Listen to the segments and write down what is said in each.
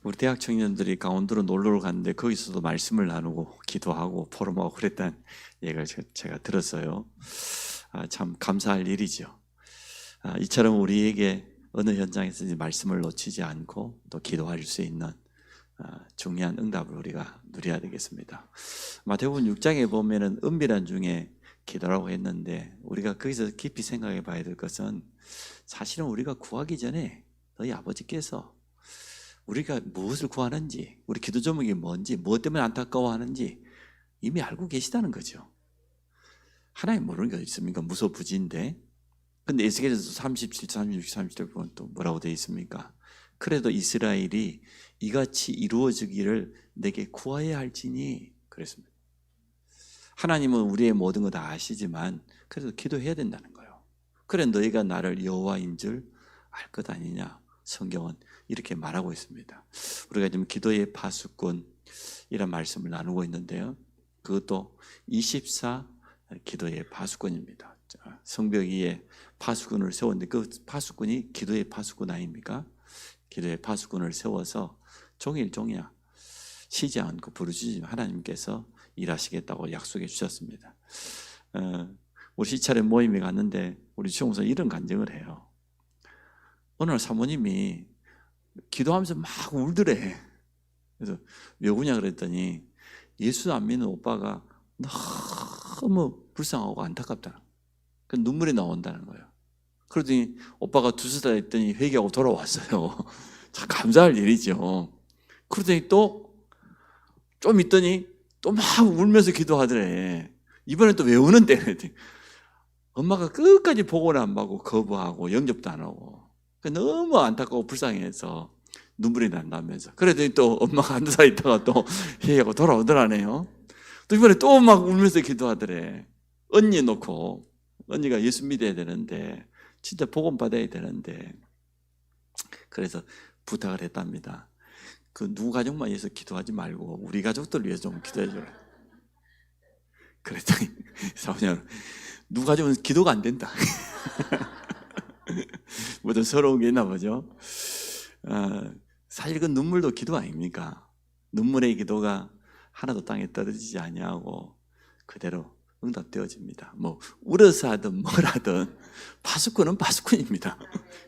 우리 대학 청년들이 강원도로 놀러를 갔는데 거기서도 말씀을 나누고 기도하고 포럼하고 그랬다는 얘기를 제가 들었어요. 참 감사할 일이죠. 이처럼 우리에게 어느 현장에서든지 말씀을 놓치지 않고 또 기도할 수 있는 중요한 응답을 우리가 누려야 되겠습니다. 마태복음 6장에 보면은 은밀한 중에 기도라고 했는데 우리가 거기서 깊이 생각해 봐야 될 것은 사실은 우리가 구하기 전에 너희 아버지께서 우리가 무엇을 구하는지, 우리 기도 제목이 뭔지, 무엇 때문에 안타까워하는지 이미 알고 계시다는 거죠. 하나님 모르는 게 있습니까? 무소부지인데. 근데 에스겔에서 37, 36, 37절 보면 또 뭐라고 되어 있습니까? 그래도 이스라엘이 이같이 이루어지기를 내게 구하여야 할지니 그랬습니다. 하나님은 우리의 모든 거 다 아시지만 그래도 기도해야 된다는 거예요. 그래 너희가 나를 여호와인 줄 알 것 아니냐. 성경은 이렇게 말하고 있습니다. 우리가 지금 기도의 파수꾼 이런 말씀을 나누고 있는데요. 그것도 24 기도의 파수꾼입니다. 성벽 위에 파수꾼을 세웠는데 그 파수꾼이 기도의 파수꾼 아닙니까? 기도의 파수꾼을 세워서 종일 쉬지 않고 부르짖으면 하나님께서 일하시겠다고 약속해 주셨습니다. 우리 시찰에 모임에 갔는데 우리 주공서 이런 간증을 해요. 어느 날 사모님이 기도하면서 막 울더래. 그래서 왜 우냐 그랬더니 예수 안 믿는 오빠가 너무 불쌍하고 안타깝다. 그 눈물이 나온다는 거예요. 그러더니 오빠가 두세 달 있더니 회개하고 돌아왔어요. 참 감사할 일이죠. 그러더니 또 좀 있더니 또 막 울면서 기도하더래. 이번엔 또 왜 우는데? 그랬더니 엄마가 끝까지 보고는 안 받고 거부하고 영접도 안 하고 너무 안타깝고 불쌍해서 눈물이 난다면서. 그러더니 또 엄마가 한두 달 있다가 또 회개하고 돌아오더라네요. 또 이번에 또 막 울면서 기도하더래. 언니 놓고 언니가 예수 믿어야 되는데 진짜 복음 받아야 되는데 그래서 부탁을 했답니다. 그 누구 가족만 위해서 기도하지 말고 우리 가족들 위해서 좀 기도해 줘라. 그랬더니 사모님 누구 가족은 기도가 안 된다. 뭐 좀 서러운 게 있나 보죠. 사실 그 눈물도 기도 아닙니까? 눈물의 기도가 하나도 땅에 떨어지지 아니하고 그대로 응답되어집니다. 뭐 울어서 하든 뭐라든 파수꾼은 파수꾼입니다.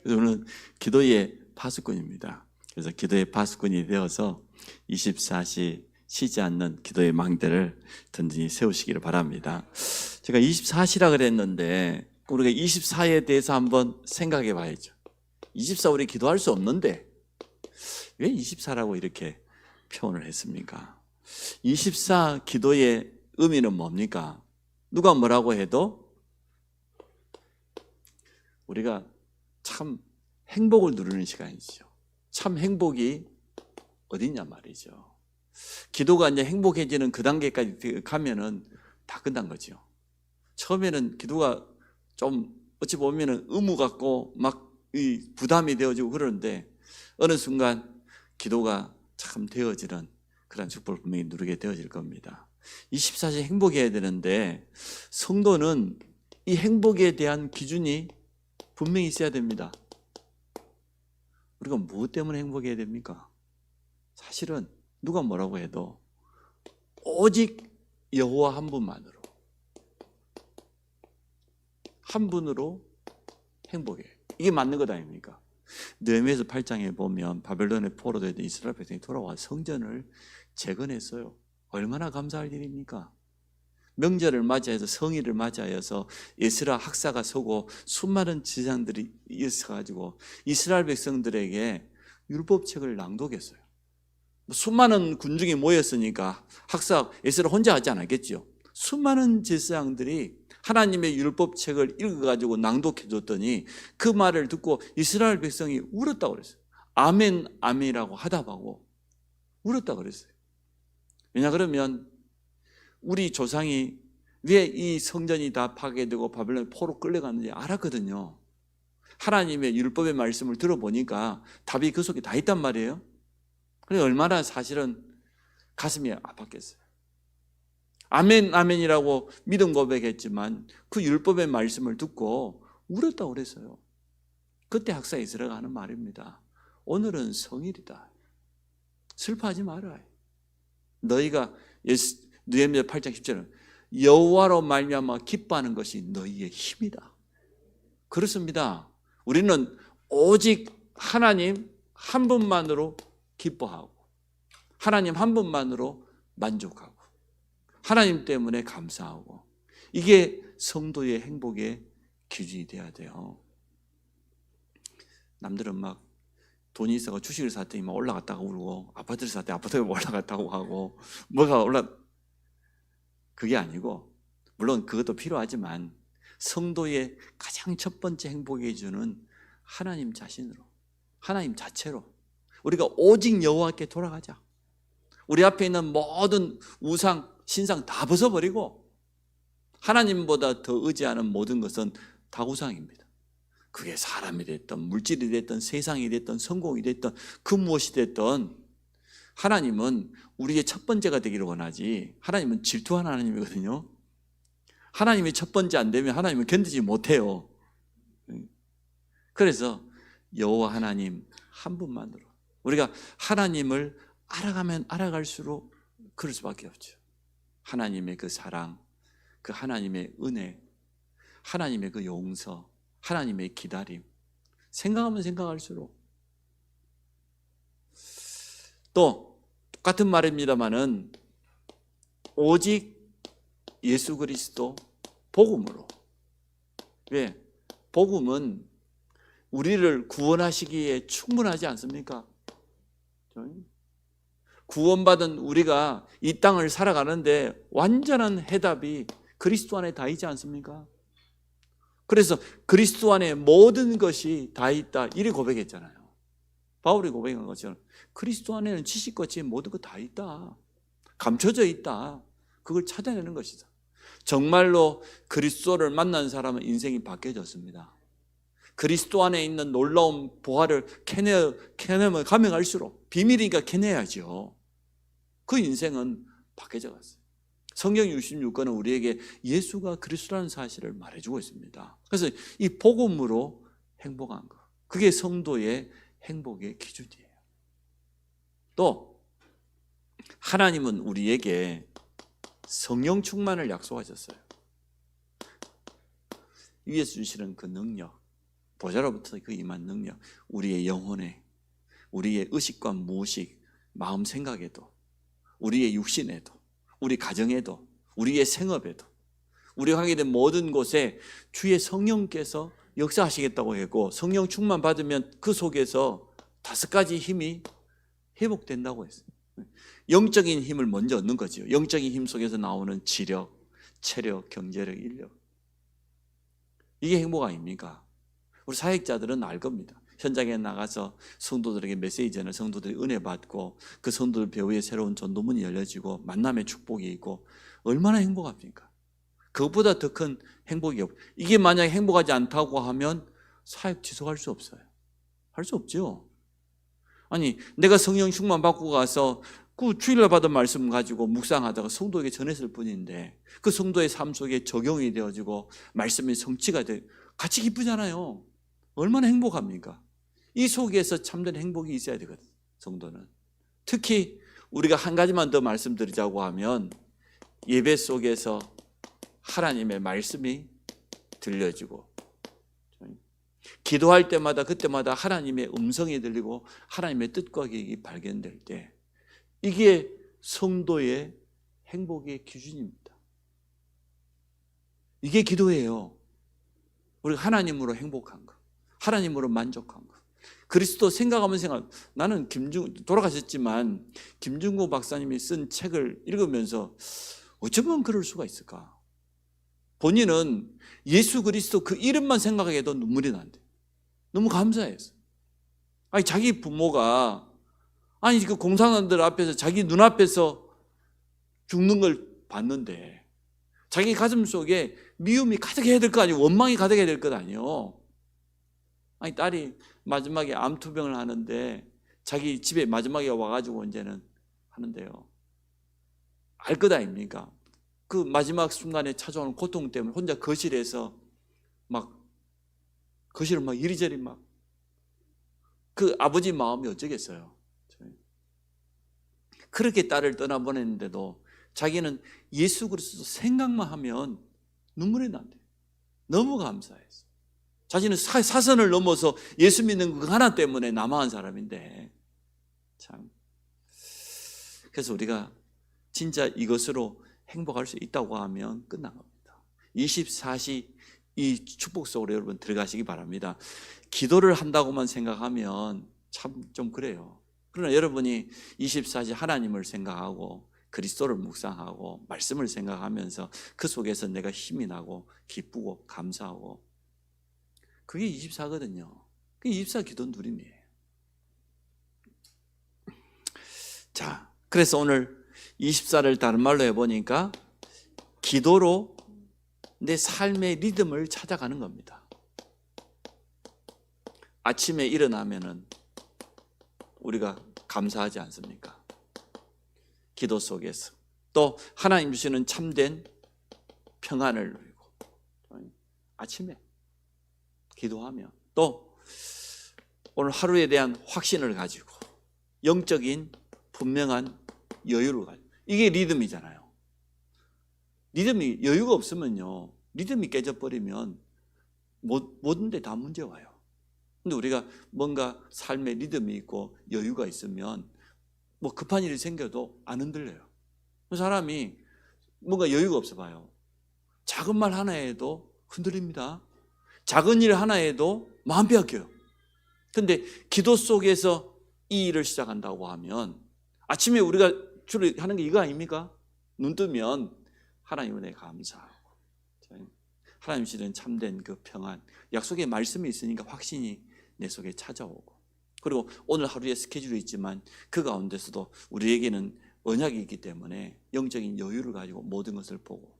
그래서 오늘 기도의 파수꾼입니다. 그래서 기도의 파수꾼이 되어서 24시 쉬지 않는 기도의 망대를 든든히 세우시기를 바랍니다. 제가 24시라 그랬는데 우리가 24에 대해서 한번 생각해 봐야죠. 24 우리 기도할 수 없는데 왜 24라고 이렇게 표현을 했습니까? 24 기도의 의미는 뭡니까? 누가 뭐라고 해도 우리가 참 행복을 누리는 시간이죠. 참 행복이 어디냐 말이죠. 기도가 이제 행복해지는 그 단계까지 가면은 다 끝난 거죠. 처음에는 기도가 좀 어찌 보면은 의무 같고 막 이 부담이 되어지고 그러는데 어느 순간 기도가 참 되어지는 그런 축복을 분명히 누리게 되어질 겁니다. 24시 행복해야 되는데 성도는 이 행복에 대한 기준이 분명히 있어야 됩니다. 우리가 무엇 때문에 행복해야 됩니까? 사실은 누가 뭐라고 해도 오직 여호와 한 분만으로 한 분으로 행복해. 이게 맞는 것 아닙니까? 느헤미야서 8장에 보면 바벨론에 포로되던 이스라엘 백성이 돌아와 성전을 재건했어요. 얼마나 감사할 일입니까? 명절을 맞이해서 성일을 맞이하여서 에스라 학사가 서고 수많은 지상들이 있어가지고 이스라엘 백성들에게 율법책을 낭독했어요. 수많은 군중이 모였으니까 학사 에스라 혼자 하지 않았겠죠. 수많은 제사장들이 하나님의 율법책을 읽어가지고 낭독해줬더니 그 말을 듣고 이스라엘 백성이 울었다고 그랬어요. 아멘 아멘이라고 하답하고 울었다고 그랬어요. 왜냐 그러면 우리 조상이 왜 이 성전이 다 파괴되고 바벨론 포로 끌려갔는지 알았거든요. 하나님의 율법의 말씀을 들어보니까 답이 그 속에 다 있단 말이에요. 그래서 얼마나 사실은 가슴이 아팠겠어요. 아멘 아멘이라고 믿음 고백했지만 그 율법의 말씀을 듣고 울었다고 그랬어요. 그때 학사 이스라엘가 하는 말입니다. 오늘은 성일이다. 슬퍼하지 말아요. 너희가 느헤미야 8장 10절은 여호와로 말미암아 기뻐하는 것이 너희의 힘이다. 그렇습니다. 우리는 오직 하나님 한 분만으로 기뻐하고 하나님 한 분만으로 만족하고 하나님 때문에 감사하고 이게 성도의 행복의 기준이 돼야 돼요. 남들은 막 돈이 있어서 주식을 샀더니 막 올라갔다고 울고 아파트를 샀더니 아파트가 올라갔다고 하고 그게 아니고 물론 그것도 필요하지만 성도의 가장 첫 번째 행복의 기준은 하나님 자신으로 하나님 자체로 우리가 오직 여호와께 돌아가자. 우리 앞에 있는 모든 우상, 신상 다 벗어버리고 하나님보다 더 의지하는 모든 것은 다 우상입니다. 그게 사람이 됐든 물질이 됐든 세상이 됐든 성공이 됐든 그 무엇이 됐든 하나님은 우리의 첫 번째가 되기를 원하지 하나님은 질투하는 하나님이거든요. 하나님이 첫 번째 안 되면 하나님은 견디지 못해요. 그래서 여호와 하나님 한 분만으로 우리가 하나님을 알아가면 알아갈수록 그럴 수밖에 없죠. 하나님의 그 사랑, 그 하나님의 은혜, 하나님의 그 용서, 하나님의 기다림 생각하면 생각할수록 또 똑같은 말입니다마는 오직 예수 그리스도 복음으로 왜? 복음은 우리를 구원하시기에 충분하지 않습니까? 구원받은 우리가 이 땅을 살아가는데 완전한 해답이 그리스도 안에 다 있지 않습니까? 그래서 그리스도 안에 모든 것이 다 있다 이리 고백했잖아요. 바울이 고백한 것처럼 그리스도 안에는 지식과 지혜 모든 것 다 있다. 감춰져 있다. 그걸 찾아내는 것이다. 정말로 그리스도를 만난 사람은 인생이 바뀌어졌습니다. 그리스도 안에 있는 놀라운 보화를 캐내면 가면 갈수록 비밀이니까 캐내야죠. 그 인생은 바뀌어져 갔어요. 성경 66권은 우리에게 예수가 그리스도라는 사실을 말해주고 있습니다. 그래서 이 복음으로 행복한 것, 그게 성도의 행복의 기준이에요. 또 하나님은 우리에게 성령 충만을 약속하셨어요. 위에서 주시는 그 능력, 보좌로부터 그 임한 능력, 우리의 영혼에, 우리의 의식과 무의식, 마음 생각에도, 우리의 육신에도, 우리 가정에도, 우리의 생업에도, 우리가 하게 된 모든 곳에 주의 성령께서 역사하시겠다고 했고 성령 충만 받으면 그 속에서 5가지 힘이 회복된다고 했어요. 영적인 힘을 먼저 얻는 거죠. 영적인 힘 속에서 나오는 지력, 체력, 경제력, 인력. 이게 행복 아닙니까? 우리 사역자들은 알 겁니다. 현장에 나가서 성도들에게 메시지 전을 성도들이 은혜 받고 그 성도들 배후에 새로운 전도문이 열려지고 만남의 축복이 있고 얼마나 행복합니까? 그것보다 더 큰 행복이 없고 이게 만약에 행복하지 않다고 하면 사역 지속할 수 없어요. 할 수 없죠. 아니 내가 성령 충만 받고 가서 그 주일날 받은 말씀 가지고 묵상하다가 성도에게 전했을 뿐인데 그 성도의 삶 속에 적용이 되어지고 말씀이 성취가 돼 같이 기쁘잖아요. 얼마나 행복합니까? 이 속에서 참된 행복이 있어야 되거든. 성도는 특히 우리가 한 가지만 더 말씀드리자고 하면 예배 속에서 하나님의 말씀이 들려지고 기도할 때마다 그때마다 하나님의 음성이 들리고 하나님의 뜻과 계획이 발견될 때 이게 성도의 행복의 기준입니다. 이게 기도예요. 우리가 하나님으로 행복한 거, 하나님으로 만족한 거. 그리스도 생각하면 나는 돌아가셨지만 김중구 박사님이 쓴 책을 읽으면서 어쩌면 그럴 수가 있을까? 본인은 예수 그리스도 그 이름만 생각해도 눈물이 난대. 너무 감사해서. 아니 자기 부모가 아니 그 공산당들 앞에서 자기 눈앞에서 죽는 걸 봤는데 자기 가슴 속에 미움이 가득해야 될 거 아니에요. 원망이 가득해야 될 것 아니에요. 아니 딸이 마지막에 암투병을 하는데 자기 집에 마지막에 와가지고 이제는 하는데요. 알 것 아닙니까? 그 마지막 순간에 찾아오는 고통 때문에 혼자 거실에서 거실을 이리저리 그 아버지 마음이 어쩌겠어요. 그렇게 딸을 떠나보냈는데도 자기는 예수 그리스도 생각만 하면 눈물이 난대요. 너무 감사해서. 자신은 사선을 넘어서 예수 믿는 그 하나 때문에 남아한 사람인데 참. 그래서 우리가 진짜 이것으로 행복할 수 있다고 하면 끝난 겁니다. 24시 이 축복 속으로 여러분 들어가시기 바랍니다. 기도를 한다고만 생각하면 참 좀 그래요. 그러나 여러분이 24시 하나님을 생각하고 그리스도를 묵상하고 말씀을 생각하면서 그 속에서 내가 힘이 나고 기쁘고 감사하고 그게 24거든요. 그게 24 기도 누림이에요. 자, 그래서 오늘 24를 다른 말로 해보니까 기도로 내 삶의 리듬을 찾아가는 겁니다. 아침에 일어나면은 우리가 감사하지 않습니까? 기도 속에서 또 하나님 주시는 참된 평안을 누리고 아침에 기도하면 또 오늘 하루에 대한 확신을 가지고 영적인 분명한 여유를 가지고 이게 리듬이잖아요. 리듬이 여유가 없으면요, 리듬이 깨져버리면 모든 데 다 문제 와요. 근데 우리가 뭔가 삶의 리듬이 있고 여유가 있으면 뭐 급한 일이 생겨도 안 흔들려요. 사람이 뭔가 여유가 없어 봐요. 작은 말 하나에도 흔들립니다. 작은 일 하나에도 마음 빼앗겨요. 근데 기도 속에서 이 일을 시작한다고 하면 아침에 우리가 주로 하는 게 이거 아닙니까? 눈 뜨면 하나님 은혜에 감사하고 하나님 주시는 참된 그 평안, 약속의 말씀이 있으니까 확신이 내 속에 찾아오고, 그리고 오늘 하루의 스케줄이 있지만 그 가운데서도 우리에게는 언약이 있기 때문에 영적인 여유를 가지고 모든 것을 보고,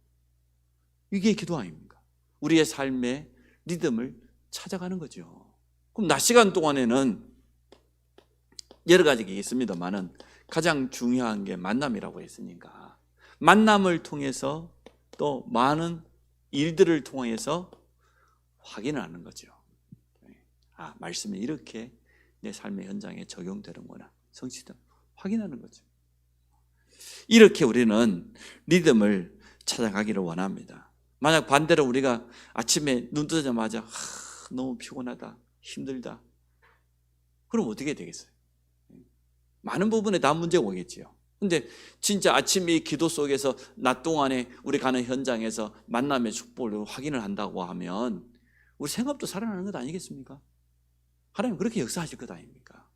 이게 기도 아닙니까? 우리의 삶의 리듬을 찾아가는 거죠. 그럼 낮 시간 동안에는 여러 가지가 있습니다만은 가장 중요한 게 만남이라고 했으니까 만남을 통해서 또 많은 일들을 통해서 확인을 하는 거죠. 아, 말씀이 이렇게 내 삶의 현장에 적용되는구나, 성취된 확인하는 거죠. 이렇게 우리는 리듬을 찾아가기를 원합니다. 만약 반대로 우리가 아침에 눈 뜨자마자 너무 피곤하다, 힘들다, 그럼 어떻게 되겠어요? 많은 부분에 다 문제가 오겠지요. 근데 진짜 아침 이 기도 속에서 낮 동안에 우리 가는 현장에서 만남의 축복을 확인을 한다고 하면 우리 생업도 살아나는 것 아니겠습니까? 하나님 그렇게 역사하실 것 아닙니까?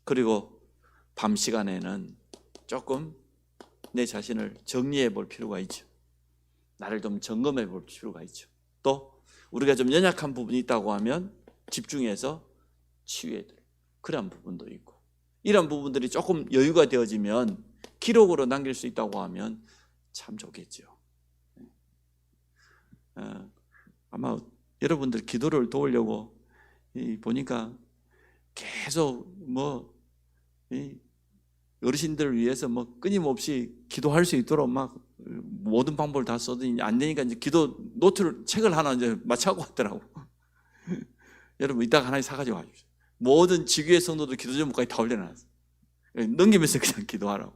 그리고 밤 시간에는 조금 내 자신을 정리해 볼 필요가 있죠. 나를 좀 점검해 볼 필요가 있죠. 또 우리가 좀 연약한 부분이 있다고 하면 집중해서 치유해 드릴 그런 부분도 있고, 이런 부분들이 조금 여유가 되어지면 기록으로 남길 수 있다고 하면 참 좋겠죠. 아마 여러분들 기도를 도우려고 보니까 계속 어르신들을 위해서 끊임없이 기도할 수 있도록 막 모든 방법을 다 써더니 안 되니까 이제 기도 노트를, 책을 하나 이제 마치고 왔더라고. 여러분 이따가 하나 사가지고 와주십시오. 모든 지교의 성도들 기도 제목까지 다 올려놨어요. 넘기면서 그냥 기도하라고.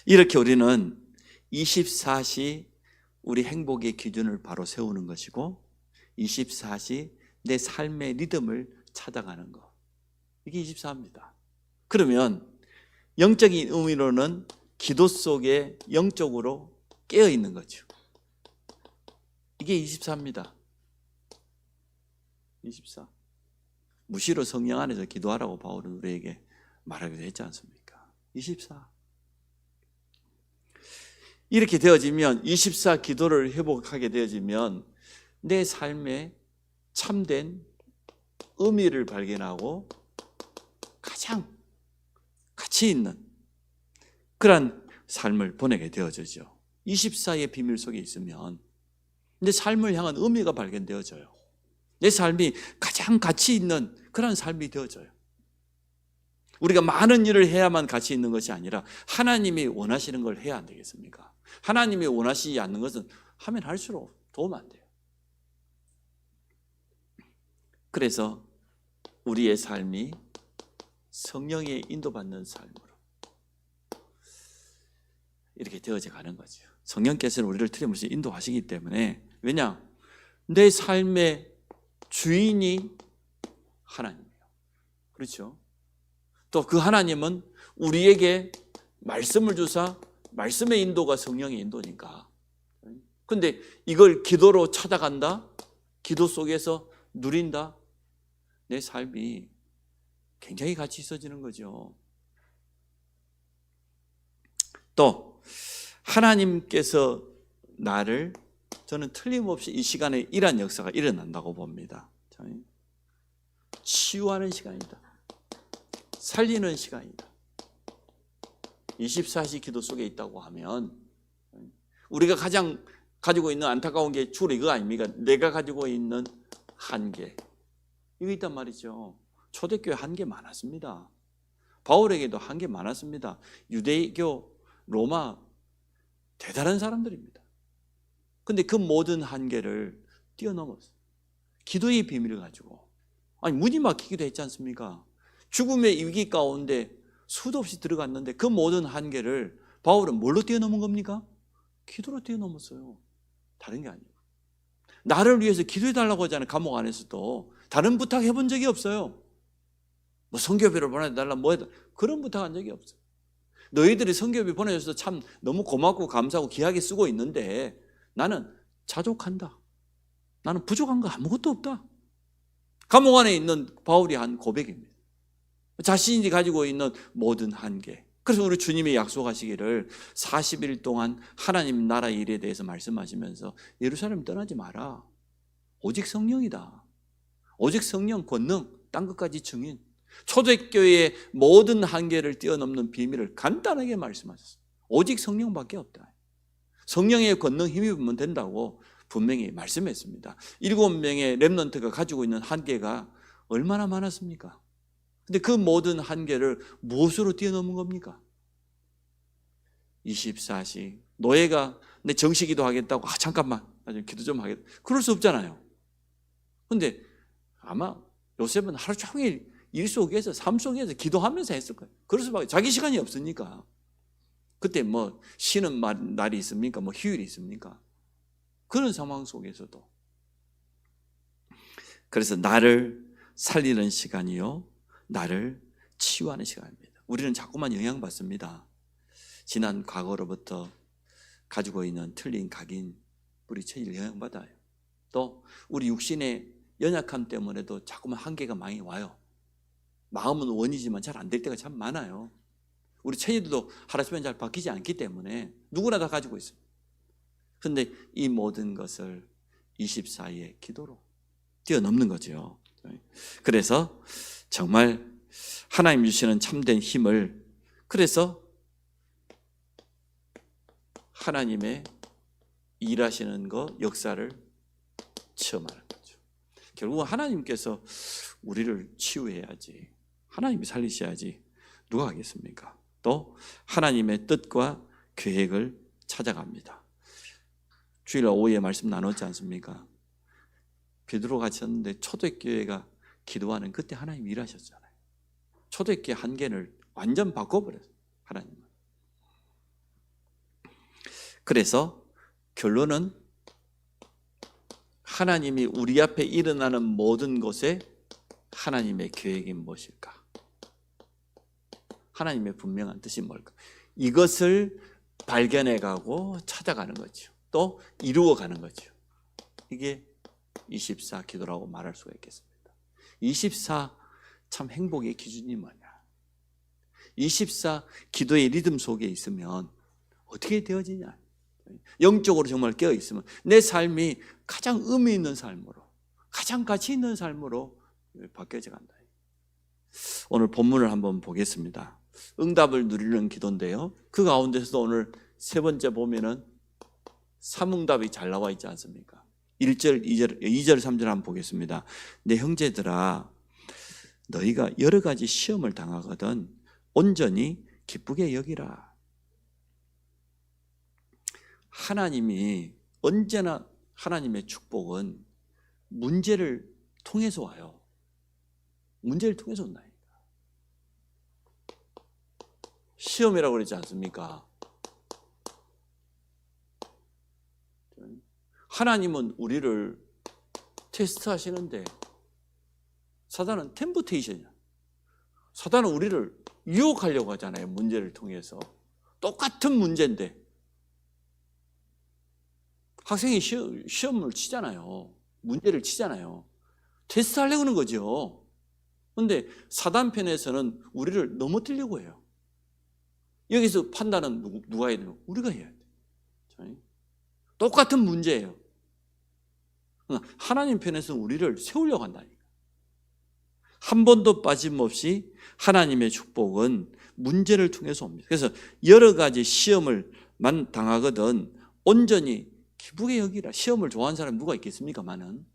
이렇게 우리는 24시 우리 행복의 기준을 바로 세우는 것이고, 24시 내 삶의 리듬을 찾아가는 것, 이게 24입니다. 그러면 영적인 의미로는 기도 속에 영적으로 깨어있는 거죠. 이게 24입니다. 24. 무시로 성령 안에서 기도하라고 바울은 우리에게 말하기도 했지 않습니까? 24. 이렇게 되어지면 24 기도를 회복하게 되어지면 내 삶에 참된 의미를 발견하고 가장 가치 있는 그런 삶을 보내게 되어지죠. 24의 비밀 속에 있으면 내 삶을 향한 의미가 발견되어져요. 내 삶이 가장 가치 있는 그런 삶이 되어져요. 우리가 많은 일을 해야만 가치 있는 것이 아니라 하나님이 원하시는 걸 해야 안 되겠습니까? 하나님이 원하시지 않는 것은 하면 할수록 도움 안 돼요. 그래서 우리의 삶이 성령의 인도받는 삶으로 이렇게 되어져 가는 거죠. 성령께서는 우리를 틀림없이 인도하시기 때문에, 왜냐? 내 삶의 주인이 하나님이에요. 그렇죠? 또 그 하나님은 우리에게 말씀을 주사, 말씀의 인도가 성령의 인도니까. 근데 이걸 기도로 찾아간다? 기도 속에서 누린다? 내 삶이 굉장히 가치 있어지는 거죠. 또 하나님께서 나를, 저는 틀림없이 이 시간에 이러한 역사가 일어난다고 봅니다. 치유하는 시간이다. 살리는 시간이다. 24시 기도 속에 있다고 하면 우리가 가장 가지고 있는 안타까운 게 주로 이거 아닙니까? 내가 가지고 있는 한계, 이거 있단 말이죠. 초대교회 한계 많았습니다. 바울에게도 한계 많았습니다. 유대교, 로마 대단한 사람들입니다. 근데 그 모든 한계를 뛰어넘었어요. 기도의 비밀을 가지고. 아니, 문이 막히기도 했지 않습니까? 죽음의 위기 가운데 수도 없이 들어갔는데 그 모든 한계를 바울은 뭘로 뛰어넘은 겁니까? 기도로 뛰어넘었어요. 다른 게 아니고. 나를 위해서 기도해달라고 하잖아요. 감옥 안에서도. 다른 부탁 해본 적이 없어요. 뭐 선교비를 보내달라, 뭐 해달라, 그런 부탁 한 적이 없어요. 너희들이 선교비 보내줘서 참 너무 고맙고 감사하고 귀하게 쓰고 있는데 나는 자족한다. 나는 부족한 거 아무것도 없다. 감옥 안에 있는 바울이 한 고백입니다. 자신이 가지고 있는 모든 한계. 그래서 우리 주님이 약속하시기를 40일 동안 하나님 나라 일에 대해서 말씀하시면서 예루살렘 떠나지 마라. 오직 성령이다. 오직 성령, 권능, 딴 것까지 증인. 초대교회의 모든 한계를 뛰어넘는 비밀을 간단하게 말씀하셨어요. 오직 성령밖에 없다. 성령의 권능 힘입으면 된다고 분명히 말씀했습니다. 7명의 렘넌트가 가지고 있는 한계가 얼마나 많았습니까? 근데 그 모든 한계를 무엇으로 뛰어넘은 겁니까? 24시 노예가 내 정시기도 하겠다고, 잠깐만 기도 좀 하겠다, 그럴 수 없잖아요. 근데 아마 요셉은 하루 종일 일 속에서, 삶 속에서 기도하면서 했을 거예요. 그럴 수밖에, 자기 시간이 없으니까. 그때 뭐 쉬는 날이 있습니까? 뭐 휴일이 있습니까? 그런 상황 속에서도. 그래서 나를 살리는 시간이요, 나를 치유하는 시간입니다. 우리는 자꾸만 영향받습니다. 지난 과거로부터 가지고 있는 틀린 각인, 우리 체질 영향받아요. 또 우리 육신의 연약함 때문에도 자꾸만 한계가 많이 와요. 마음은 원이지만 잘 안 될 때가 참 많아요. 우리 체질도 하루아침에 잘 바뀌지 않기 때문에 누구나 다 가지고 있습니다. 그런데 이 모든 것을 24의 기도로 뛰어넘는 거죠. 그래서 정말 하나님 주시는 참된 힘을, 그래서 하나님의 일하시는 거, 역사를 체험하는 거죠. 결국은 하나님께서 우리를 치유해야지, 하나님이 살리셔야지 누가 하겠습니까? 또 하나님의 뜻과 계획을 찾아갑니다. 주일 오후에 말씀 나눴지 않습니까? 베드로 갇혔는데 초대교회가 기도하는 그때 하나님이 일하셨잖아요. 초대교회 한계를 완전 바꿔버렸어요, 하나님은. 그래서 결론은 하나님이 우리 앞에 일어나는 모든 것에 하나님의 계획이 무엇일까? 하나님의 분명한 뜻이 뭘까? 이것을 발견해가고 찾아가는 거죠. 또 이루어가는 거죠. 이게 24 기도라고 말할 수가 있겠습니다. 24 참 행복의 기준이 뭐냐? 24 기도의 리듬 속에 있으면 어떻게 되어지냐? 영적으로 정말 깨어 있으면 내 삶이 가장 의미 있는 삶으로, 가장 가치 있는 삶으로 바뀌어져 간다. 오늘 본문을 한번 보겠습니다. 응답을 누리는 기도인데요, 그 가운데서도 오늘 세 번째 보면은 3응답이 잘 나와 있지 않습니까? 1절, 2절, 3절 한번 보겠습니다. 내 형제들아, 너희가 여러 가지 시험을 당하거든 온전히 기쁘게 여기라. 하나님이 언제나, 하나님의 축복은 문제를 통해서 와요. 문제를 통해서 온다니까. 시험이라고 그러지 않습니까? 하나님은 우리를 테스트 하시는데 사단은 템프테이션이야. 사단은 우리를 유혹하려고 하잖아요. 문제를 통해서. 똑같은 문제인데 학생이 시험을 치잖아요. 문제를 치잖아요. 테스트 하려고 하는 거죠. 그런데 사단 편에서는 우리를 넘어뜨리려고 해요. 여기서 판단은 누가 해야 되나? 우리가 해야 돼. 똑같은 문제예요. 하나님 편에서는 우리를 세우려고 한다니까. 한 번도 빠짐없이 하나님의 축복은 문제를 통해서 옵니다. 그래서 여러 가지 시험을 당하거든 온전히 기쁘게 여기라. 시험을 좋아하는 사람이 누가 있겠습니까만은.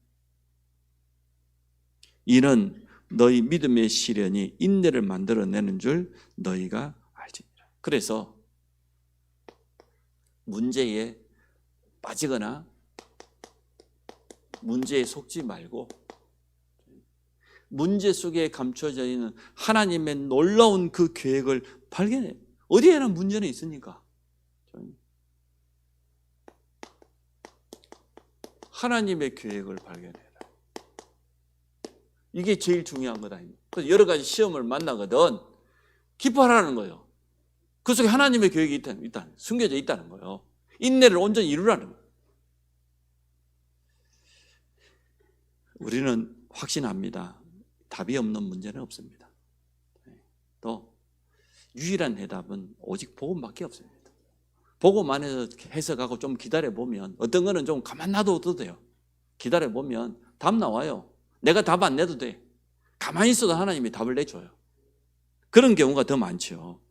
이는 너희 믿음의 시련이 인내를 만들어내는 줄 너희가 알지니라. 그래서 문제에 빠지거나 문제에 속지 말고 문제 속에 감춰져 있는 하나님의 놀라운 그 계획을 발견해. 어디에나 문제는 있으니까. 하나님의 계획을 발견해라. 이게 제일 중요한 거다. 그래서 여러 가지 시험을 만나거든 기뻐하라는 거예요. 그 속에 하나님의 계획이 있다, 숨겨져 있다는 거예요. 인내를 온전히 이루라는 거예요. 우리는 확신합니다. 답이 없는 문제는 없습니다. 또 유일한 해답은 오직 복음밖에 없습니다. 복음 안에서 해석하고 좀 기다려보면 어떤 거는 좀 가만 놔둬도 돼요. 기다려보면 답 나와요. 내가 답 안 내도 돼. 가만히 있어도 하나님이 답을 내줘요. 그런 경우가 더 많죠.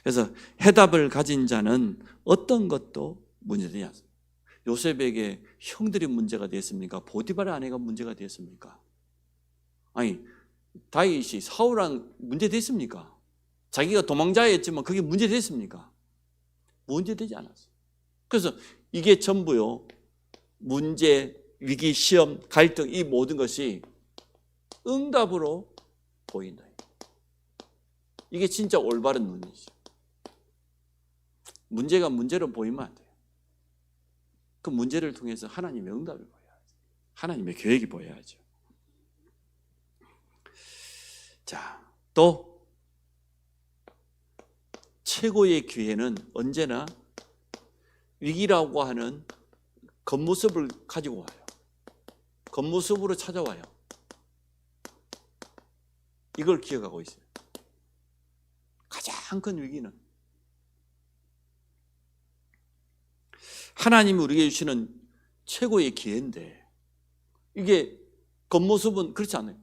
그래서 해답을 가진 자는 어떤 것도 문제되지 않습니다. 요셉에게 형들이 문제가 됐습니까? 보디발의 아내가 문제가 됐습니까? 아니, 다윗이 사울랑 문제됐습니까? 자기가 도망자였지만 그게 문제됐습니까? 문제되지 않았어요. 그래서 이게 전부요, 문제, 위기, 시험, 갈등, 이 모든 것이 응답으로 보인다. 이게 진짜 올바른 눈이죠. 문제가 문제로 보이면 안 돼요. 그 문제를 통해서 하나님의 응답이 보여야죠. 하나님의 계획이 보여야죠. 자, 또 최고의 기회는 언제나 위기라고 하는 겉모습을 가지고 와요. 겉모습으로 찾아와요. 이걸 기억하고 있어요. 가장 큰 위기는 하나님이 우리에게 주시는 최고의 기회인데 이게 겉모습은 그렇지 않아요.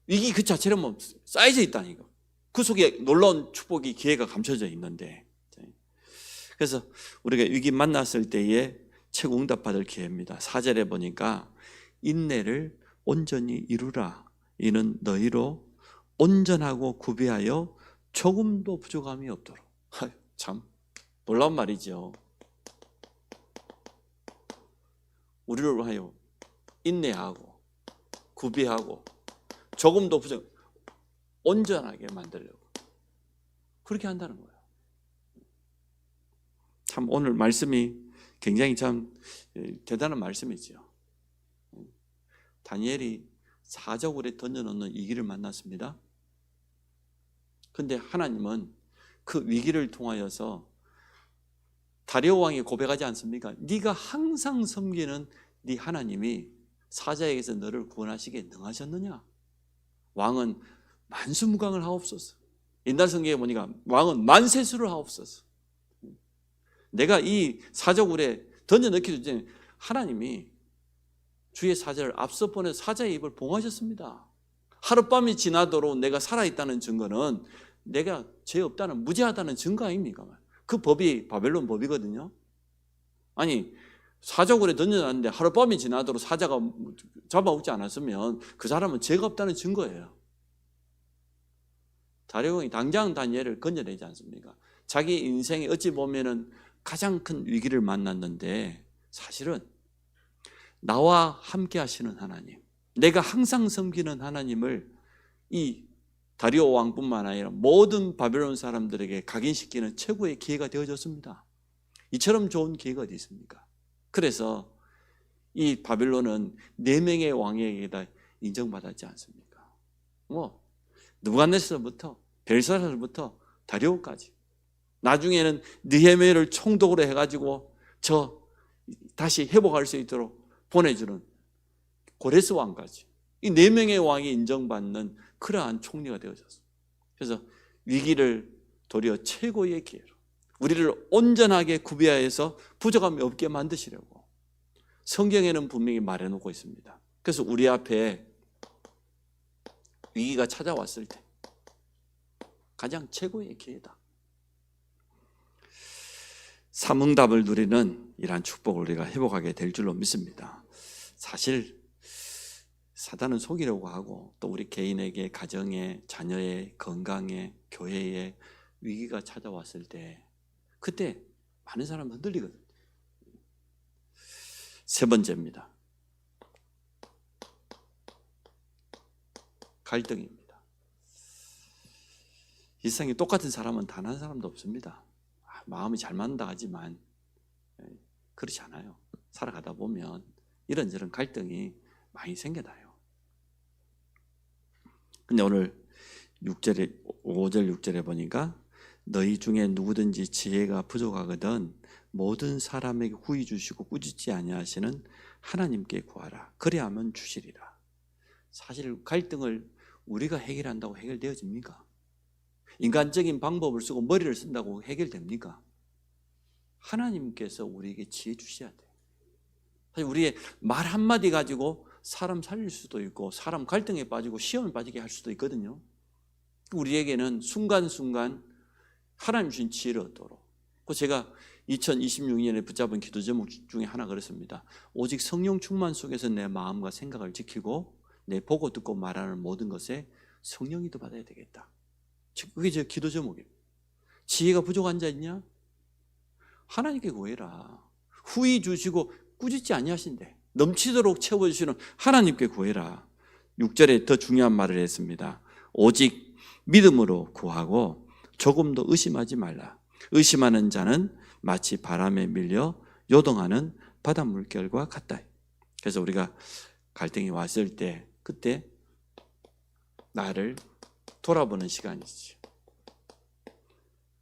위기 그 자체는 쌓여져 있다니까. 그 속에 놀라운 축복이 기회가 감춰져 있는데, 그래서 우리가 위기 만났을 때에 최고 응답받을 기회입니다. 4절에 보니까 인내를 온전히 이루라. 이는 너희로 온전하고 구비하여 조금도 부족함이 없도록. 참 놀라운 말이죠. 우리를 하여 인내하고 구비하고 조금도 부족, 온전하게 만들려고 그렇게 한다는 거예요. 참 오늘 말씀이 굉장히 참 대단한 말씀이죠. 다니엘이 사자굴에 던져놓는 위기를 만났습니다. 그런데 하나님은 그 위기를 통하여서 다리오 왕이 고백하지 않습니까? 네가 항상 섬기는 네 하나님이 사자에게서 너를 구원하시기에 능하셨느냐? 왕은 만수무강을 하옵소서. 옛날 성경에 보니까 왕은 만세수를 하옵소서. 내가 이 사자굴에 던져넣기 전에 하나님이 주의 사자를 앞서 보내서 사자의 입을 봉하셨습니다. 하룻밤이 지나도록 내가 살아있다는 증거는 내가 죄 없다는, 무죄하다는 증거 아닙니까? 그 법이 바벨론 법이거든요. 아니, 사자굴에 던져놨는데 하룻밤이 지나도록 사자가 잡아먹지 않았으면 그 사람은 죄가 없다는 증거예요. 다리오왕이 당장 다니엘을 건져내지 않습니까? 자기 인생에 어찌 보면은 가장 큰 위기를 만났는데 사실은 나와 함께 하시는 하나님, 내가 항상 섬기는 하나님을 이 다리오 왕뿐만 아니라 모든 바벨론 사람들에게 각인시키는 최고의 기회가 되어졌습니다. 이처럼 좋은 기회가 어디 있습니까? 그래서 이 바벨론은 4명의 왕에게다 인정받았지 않습니까? 느부갓네살부터 벨사살부터 다리오까지, 나중에는 느헤미야를 총독으로 해가지고 다시 회복할 수 있도록 보내주는 고레스 왕까지, 이 4명의 왕이 인정받는 그러한 총리가 되어졌어요. 그래서 위기를 도리어 최고의 기회로, 우리를 온전하게 구비하여서 부족함이 없게 만드시려고 성경에는 분명히 말해놓고 있습니다. 그래서 우리 앞에 위기가 찾아왔을 때 가장 최고의 기회다. 삼응답을 누리는 이러한 축복을 우리가 회복하게 될 줄로 믿습니다. 사실 사단은 속이려고 하고, 또 우리 개인에게, 가정에, 자녀의 건강에, 교회에 위기가 찾아왔을 때 그때 많은 사람은 흔들리거든요. 세 번째입니다. 갈등입니다. 이 세상에 똑같은 사람은 단 한 사람도 없습니다. 마음이 잘 맞는다 하지만 그렇지 않아요. 살아가다 보면 이런저런 갈등이 많이 생겨나요. 근데 오늘 5절 6절에 보니까 너희 중에 누구든지 지혜가 부족하거든 모든 사람에게 구히 주시고 꾸짖지 아니하시는 하나님께 구하라. 그리하면 주시리라. 사실 갈등을 우리가 해결한다고 해결되어집니까? 인간적인 방법을 쓰고 머리를 쓴다고 해결됩니까? 하나님께서 우리에게 지혜 주셔야 돼요. 사실 우리의 말 한마디 가지고 사람 살릴 수도 있고 사람 갈등에 빠지고 시험에 빠지게 할 수도 있거든요. 우리에게는 순간순간 하나님 주신 지혜를 얻도록, 제가 2026년에 붙잡은 기도 제목 중에 하나 그렇습니다. 오직 성령 충만 속에서 내 마음과 생각을 지키고 내 보고 듣고 말하는 모든 것에 성령이 더 받아야 되겠다. 그게 제 기도 제목이에요. 지혜가 부족한 자 있냐? 하나님께 구해라. 후히 주시고 꾸짖지 아니하신대. 넘치도록 채워주시는 하나님께 구해라. 6절에 더 중요한 말을 했습니다. 오직 믿음으로 구하고 조금도 의심하지 말라. 의심하는 자는 마치 바람에 밀려 요동하는 바닷물결과 같다. 그래서 우리가 갈등이 왔을 때 그때 나를 돌아보는 시간이죠.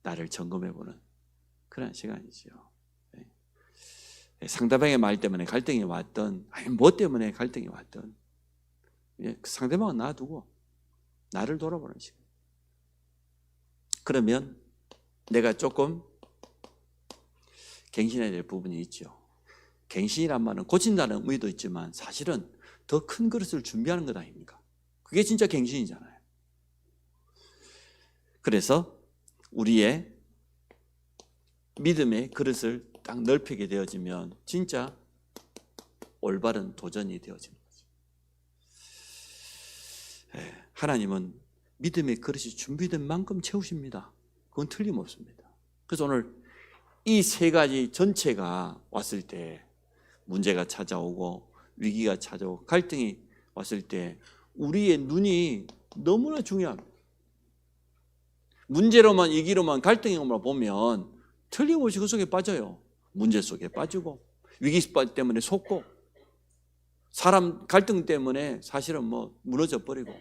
나를 점검해보는 그런 시간이죠. 상대방의 말 때문에 갈등이 왔던, 아니 뭐 때문에 갈등이 왔던, 상대방은 놔두고 나를 돌아보는 시간. 그러면 내가 조금 갱신해야 될 부분이 있죠. 갱신이란 말은 고친다는 의미도 있지만 사실은 더 큰 그릇을 준비하는 것 아닙니까? 그게 진짜 갱신이잖아요. 그래서 우리의 믿음의 그릇을 딱 넓히게 되어지면 진짜 올바른 도전이 되어지는 거죠. 하나님은 믿음의 그릇이 준비된 만큼 채우십니다. 그건 틀림없습니다. 그래서 오늘 이 세 가지 전체가 왔을 때, 문제가 찾아오고 위기가 찾아오고 갈등이 왔을 때 우리의 눈이 너무나 중요합니다. 문제로만, 위기로만, 갈등으로만 보면 틀림없이 그 속에 빠져요. 문제 속에 빠지고 위기 때문에 속고 사람 갈등 때문에 사실은 무너져 버리고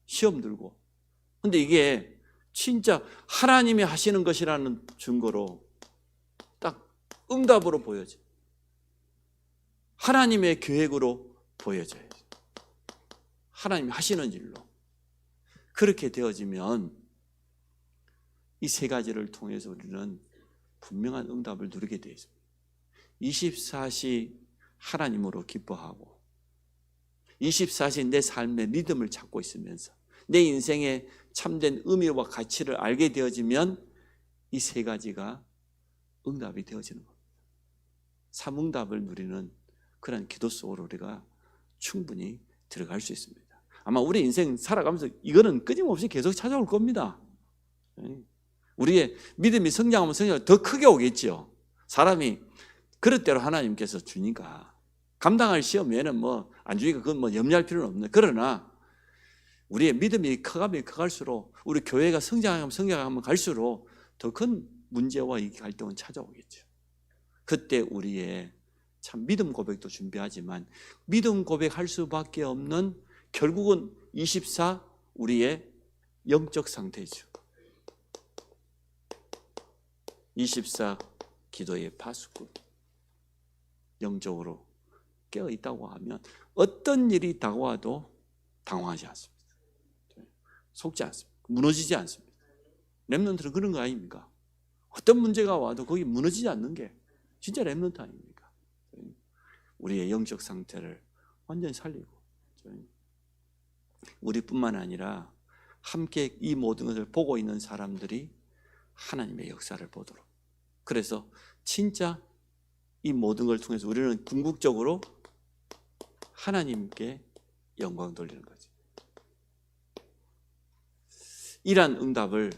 시험 들고. 근데 이게 진짜 하나님이 하시는 것이라는 증거로 딱 응답으로 보여져요. 하나님의 계획으로 보여져요. 하나님이 하시는 일로. 그렇게 되어지면 이 세 가지를 통해서 우리는 분명한 응답을 누리게 되어 있습니다. 24시 하나님으로 기뻐하고 24시 내 삶의 리듬을 찾고 있으면서 내 인생의 참된 의미와 가치를 알게 되어지면 이 세 가지가 응답이 되어지는 겁니다. 삼응답을 누리는 그런 기도 속으로 우리가 충분히 들어갈 수 있습니다. 아마 우리 인생 살아가면서 이거는 끊임없이 계속 찾아올 겁니다. 우리의 믿음이 성장하면 성장하면 더 크게 오겠죠. 사람이 그릇대로 하나님께서 주니까 감당할 시험 외에는 안 주니까 그건 염려할 필요는 없네. 그러나 우리의 믿음이 커가면 커갈수록 우리 교회가 성장하면 갈수록 더 큰 문제와 이 갈등은 찾아오겠죠. 그때 우리의 참 믿음 고백도 준비하지만 믿음 고백할 수밖에 없는 결국은 24 우리의 영적 상태죠. 24 기도의 파수꾼. 영적으로 깨어 있다고 하면 어떤 일이 다가와도 당황하지 않습니다. 속지 않습니다. 무너지지 않습니다. 렘넌트는 그런 거 아닙니까? 어떤 문제가 와도 거기 무너지지 않는 게 진짜 렘넌트 아닙니까? 우리의 영적 상태를 완전히 살리고 우리뿐만 아니라 함께 이 모든 것을 보고 있는 사람들이 하나님의 역사를 보도록, 그래서 진짜 이 모든 걸 통해서 우리는 궁극적으로 하나님께 영광 돌리는 거지. 이러한 응답을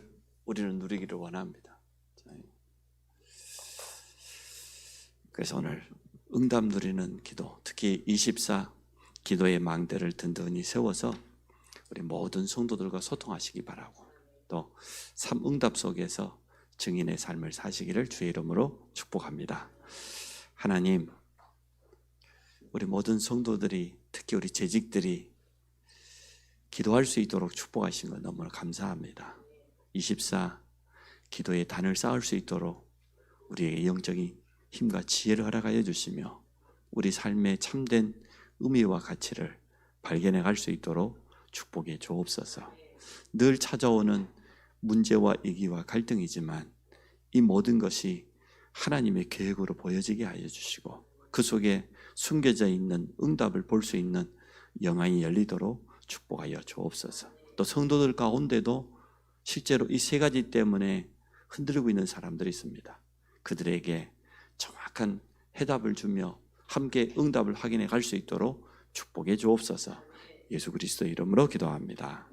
우리는 누리기를 원합니다. 그래서 오늘 응답 누리는 기도, 특히 24 기도의 망대를 든든히 세워서 우리 모든 성도들과 소통하시기 바라고, 또 3응답 속에서 증인의 삶을 사시기를 주의 이름으로 축복합니다. 하나님, 우리 모든 성도들이, 특히 우리 재직들이 기도할 수 있도록 축복하신 것 너무나 감사합니다. 24 기도의 단을 쌓을 수 있도록 우리에게 영적인 힘과 지혜를 허락하여 주시며 우리 삶의 참된 의미와 가치를 발견해 갈 수 있도록 축복해 주옵소서. 늘 찾아오는 문제와 위기와 갈등이지만 이 모든 것이 하나님의 계획으로 보여지게 하여 주시고 그 속에 숨겨져 있는 응답을 볼 수 있는 영안이 열리도록 축복하여 주옵소서. 또 성도들 가운데도 실제로 이 세 가지 때문에 흔들리고 있는 사람들이 있습니다. 그들에게 정확한 해답을 주며 함께 응답을 확인해 갈 수 있도록 축복해 주옵소서. 예수 그리스도 이름으로 기도합니다.